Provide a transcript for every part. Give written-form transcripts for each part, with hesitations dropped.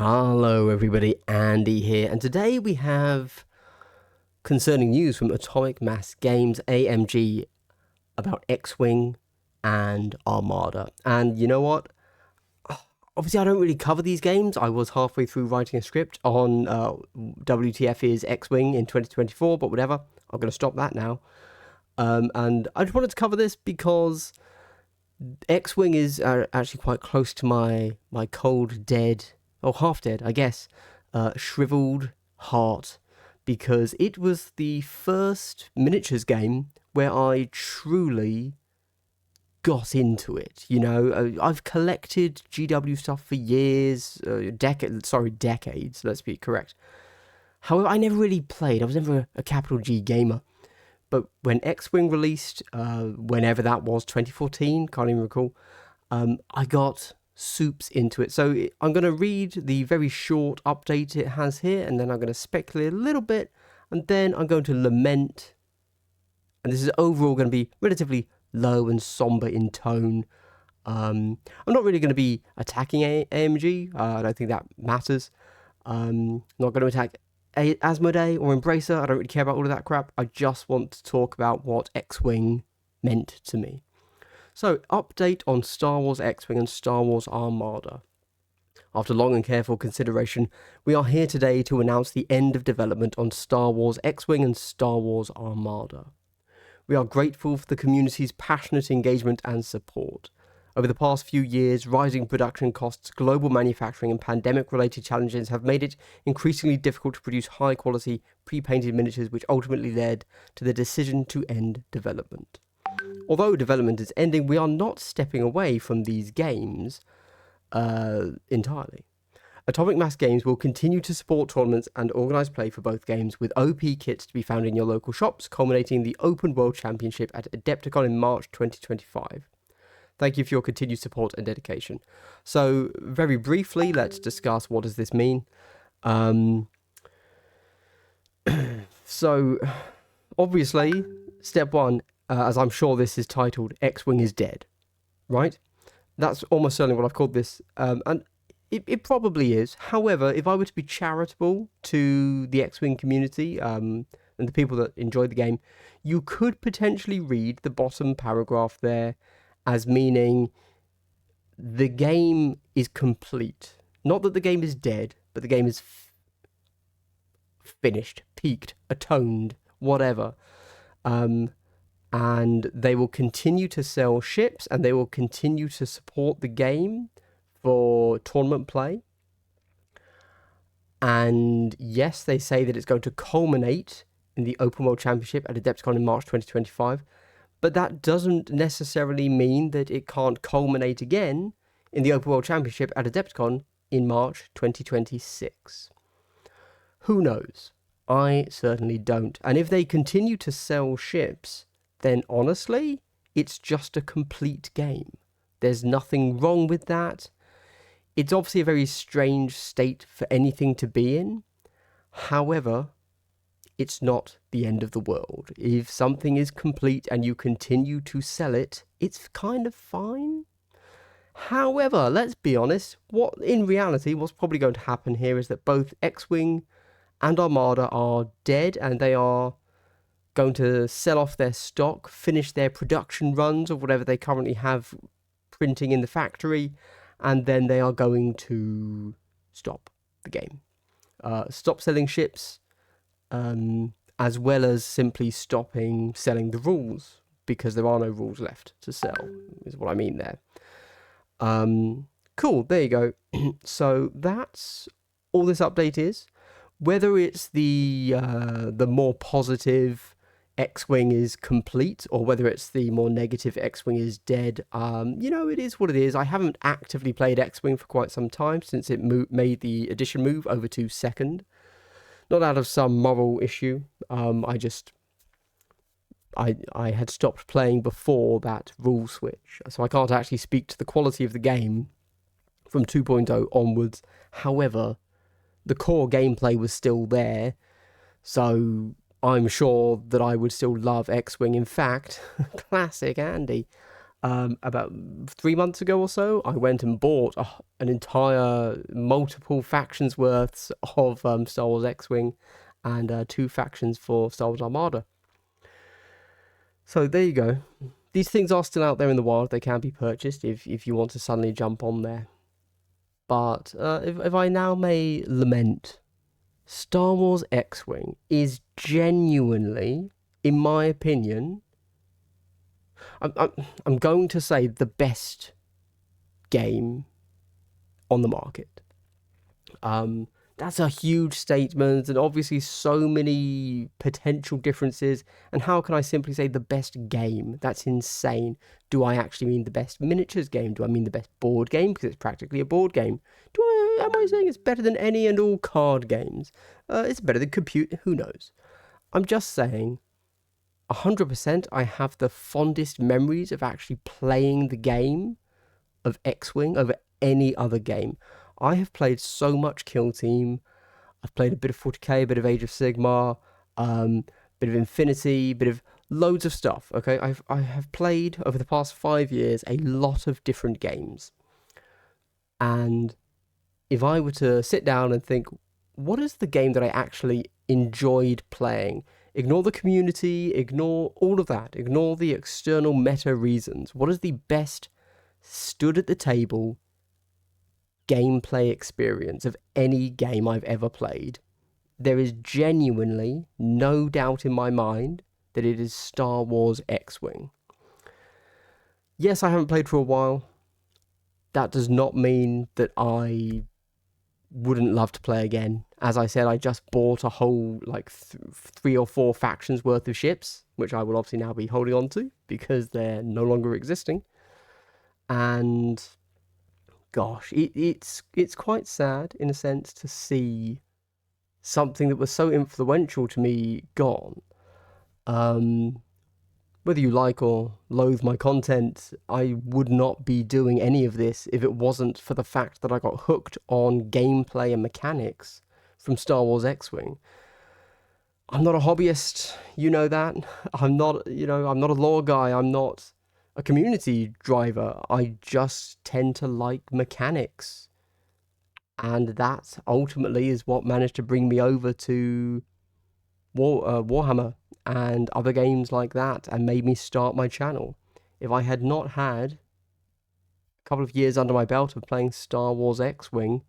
Hello everybody, Andy here, and today we have concerning news from Atomic Mass Games AMG about X-Wing and Armada. And you know what? Obviously I don't really cover these games. I was halfway through writing a script on WTF is X-Wing in 2024, but whatever, I'm going to stop that now. And I just wanted to cover this because X-Wing is actually quite close to my cold, dead, or half dead, I guess, shriveled heart, because it was the first miniatures game where I truly got into it. You know, I've collected GW stuff for years, decades, let's be correct. However, I never really played. I was never a capital G gamer. But when X-Wing released, whenever that was, 2014, can't even recall, I got soups into it. So I'm going to read the very short update it has here, and then I'm going to speculate a little bit, and then I'm going to lament. And this is overall going to be relatively low and somber in tone. I'm not really going to be attacking AMG. I don't think that matters. Not going to attack Asmodee or Embracer. I don't really care about all of that crap. I just want to talk about what X-Wing meant to me. So, update on Star Wars X-Wing and Star Wars Armada. After long and careful consideration, we are here today to announce the end of development on Star Wars X-Wing and Star Wars Armada. We are grateful for the community's passionate engagement and support. Over the past few years, rising production costs, global manufacturing and pandemic-related challenges have made it increasingly difficult to produce high-quality, pre-painted miniatures, which ultimately led to the decision to end development. Although development is ending, we are not stepping away from these games entirely. Atomic Mass Games will continue to support tournaments and organise play for both games, with OP kits to be found in your local shops, culminating in the Open World Championship at Adepticon in March 2025. Thank you for your continued support and dedication. So, very briefly, let's discuss what does this mean. So, obviously, step one, as I'm sure this is titled, X-Wing is dead, right? That's almost certainly what I've called this, and it probably is. However, if I were to be charitable to the X-Wing community and the people that enjoy the game, you could potentially read the bottom paragraph there as meaning the game is complete. Not that the game is dead, but the game is finished, peaked, atoned, whatever. And they will continue to sell ships, and they will continue to support the game for tournament play. And yes, they say that it's going to culminate in the Open World Championship at Adepticon in March 2025. But that doesn't necessarily mean that it can't culminate again in the Open World Championship at Adepticon in March 2026. Who knows? I certainly don't. And if they continue to sell ships, then honestly, it's just a complete game. There's nothing wrong with that. It's obviously a very strange state for anything to be in. However, it's not the end of the world. If something is complete and you continue to sell it, it's kind of fine. However, let's be honest, in reality, what's probably going to happen here is that both X-Wing and Armada are dead, and they are going to sell off their stock, finish their production runs of whatever they currently have printing in the factory, and then they are going to stop the game. Stop selling ships, as well as simply stopping selling the rules, because there are no rules left to sell, is what I mean there. Cool, there you go. So that's all this update is. Whether it's the more positive X-Wing is complete, or whether it's the more negative X-Wing is dead, it is what it is. I haven't actively played X-Wing for quite some time, since it made the edition move over to second. Not out of some moral issue. I had stopped playing before that rule switch, so I can't actually speak to the quality of the game from 2.0 onwards. However, the core gameplay was still there, so I'm sure that I would still love X-Wing. In fact, classic Andy, about 3 months ago or so, I went and bought an entire multiple factions worths of Star Wars X-Wing and 2 factions for Star Wars Armada. So there you go. These things are still out there in the wild. They can be purchased if you want to suddenly jump on there. But if I now may lament, Star Wars X-Wing is genuinely, in my opinion, I'm going to say the best game on the market. That's a huge statement, and obviously so many potential differences. And how can I simply say the best game? That's insane. Do I actually mean the best miniatures game? Do I mean the best board game? Because it's practically a board game. Am I saying it's better than any and all card games? It's better than Compute. Who knows? I'm just saying, 100%, I have the fondest memories of actually playing the game of X-Wing over any other game. I have played so much Kill Team. I've played a bit of 40k, a bit of Age of Sigmar, bit of Infinity, bit of loads of stuff. Okay, I have played over the past 5 years a lot of different games. And if I were to sit down and think, what is the game that I actually enjoyed playing? Ignore the community, ignore all of that, ignore the external meta reasons. What is the best stood at the table gameplay experience of any game I've ever played? There is genuinely no doubt in my mind that it is Star Wars X-Wing. Yes, I haven't played for a while. That does not mean that I wouldn't love to play again. As I said, I just bought a whole 3 or 4 factions worth of ships, which I will obviously now be holding on to because they're no longer existing. And gosh, it's quite sad in a sense to see something that was so influential to me gone. Whether you like or loathe my content, I would not be doing any of this if it wasn't for the fact that I got hooked on gameplay and mechanics from Star Wars X-Wing. I'm not a hobbyist, you know that. I'm not a lore guy. I'm not a community driver. I just tend to like mechanics. And that ultimately is what managed to bring me over to Warhammer and other games like that, and made me start my channel. If I had not had a couple of years under my belt of playing Star Wars X-Wing,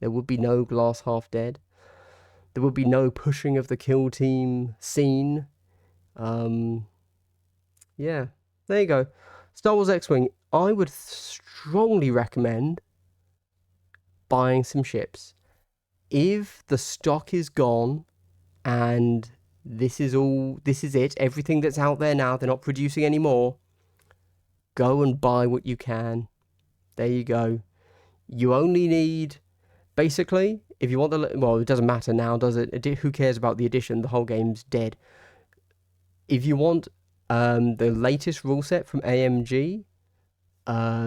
there would be no Glass Half Dead. There would be no pushing of the Kill Team scene. Yeah, there you go. Star Wars X-Wing, I would strongly recommend buying some ships. If the stock is gone and this is it, everything that's out there now, they're not producing anymore, go and buy what you can. There you go. You only need, basically, if you want it doesn't matter now, does it? Who cares about the edition? The whole game's dead. If you want the latest rule set from AMG,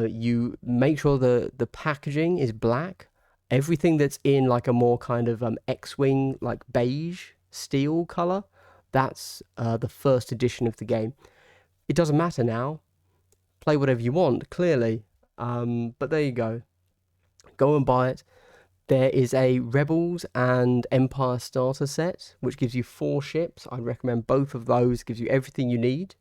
you make sure the packaging is black. Everything that's in like a more kind of X-Wing, like beige steel color, that's the first edition of the game. It doesn't matter now. Play whatever you want, clearly. But there you go. Go and buy it. There is a Rebels and Empire starter set, which gives you 4 ships. I recommend both of those. Gives you everything you need.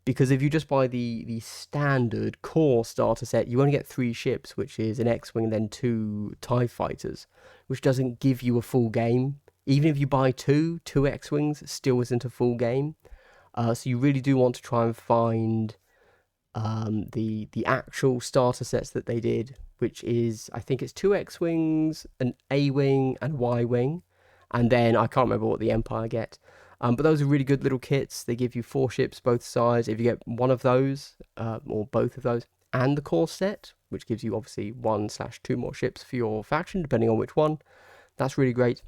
Because if you just buy the standard core starter set, you only get 3 ships, which is an X-Wing and then 2 TIE fighters, which doesn't give you a full game. Even if you buy 2 X-Wings, still isn't a full game. So you really do want to try and find the actual starter sets that they did, which is, I think it's 2 X-Wings, an A-Wing and Y-Wing, and then I can't remember what the Empire get. But those are really good little kits. They give you 4 ships, both sides. If you get one of those, or both of those, and the core set, which gives you obviously 1/2 more ships for your faction, depending on which one, that's really great.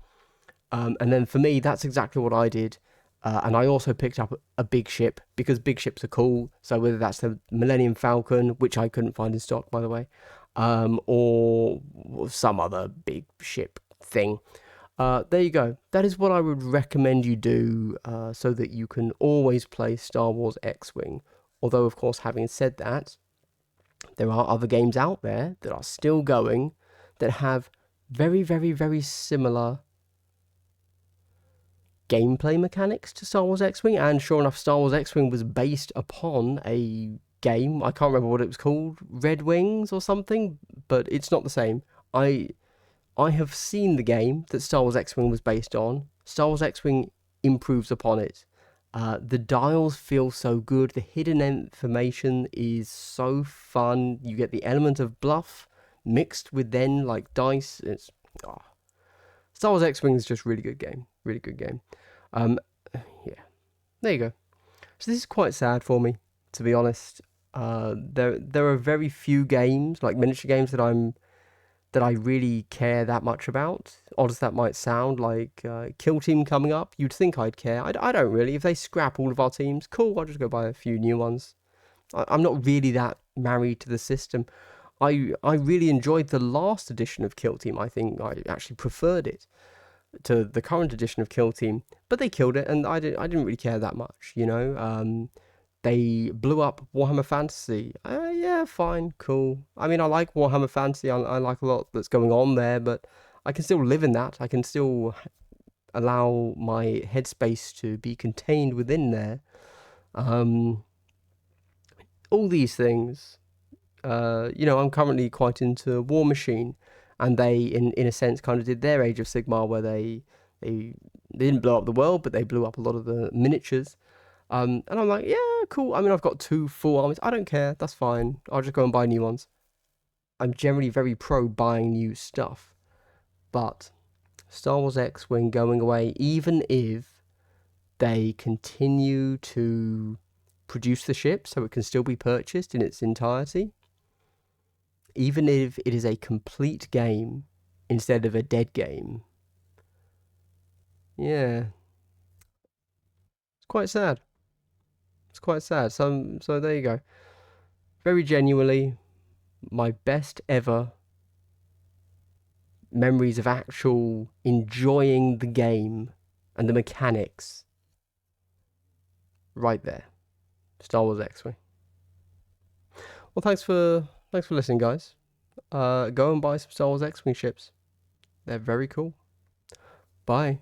And then for me, that's exactly what I did. And I also picked up a big ship, because big ships are cool. So whether that's the Millennium Falcon, which I couldn't find in stock, by the way, or some other big ship thing. There you go. That is what I would recommend you do, so that you can always play Star Wars X-Wing Although, of course, having said that, there are other games out there that are still going that have very, very, very similar gameplay mechanics to Star Wars X-Wing. And sure enough, Star Wars X-Wing was based upon a game. I can't remember what it was called, Red Wings or something, but it's not the same. I have seen the game that Star Wars X-Wing was based on. Star Wars X-Wing improves upon it. The dials feel so good. The hidden information is so fun. You get the element of bluff mixed with then like dice. It's Star Wars X-Wing is just really good game. Really good game. Yeah, there you go. So this is quite sad for me, to be honest. There are very few games, like miniature games, that I really care that much about. Odd as that might sound, like Kill Team coming up, you'd think I'd care. I don't really. If they scrap all of our teams, cool, I'll just go buy a few new ones. I'm not really that married to the system. I really enjoyed the last edition of Kill Team. I think I actually preferred it to the current edition of Kill Team, but they killed it, and I didn't really care that much, you know. They blew up Warhammer Fantasy. Yeah, fine, cool. I mean, I like Warhammer Fantasy. I like a lot that's going on there, but I can still live in that. I can still allow my headspace to be contained within there. All these things. You know, I'm currently quite into War Machine, and they, in a sense, kind of did their Age of Sigmar, where they didn't blow up the world, but they blew up a lot of the miniatures. And I'm like, yeah, cool. I mean, I've got 2 full armies. I don't care. That's fine. I'll just go and buy new ones. I'm generally very pro buying new stuff. But Star Wars X-Wing going away, even if they continue to produce the ship so it can still be purchased in its entirety, even if it is a complete game instead of a dead game, yeah, it's quite sad. It's quite sad. So there you go. Very genuinely, my best ever memories of actual enjoying the game and the mechanics right there. Star Wars X-Wing. Well, thanks for listening, guys. Go and buy some Star Wars X-Wing ships. They're very cool. Bye.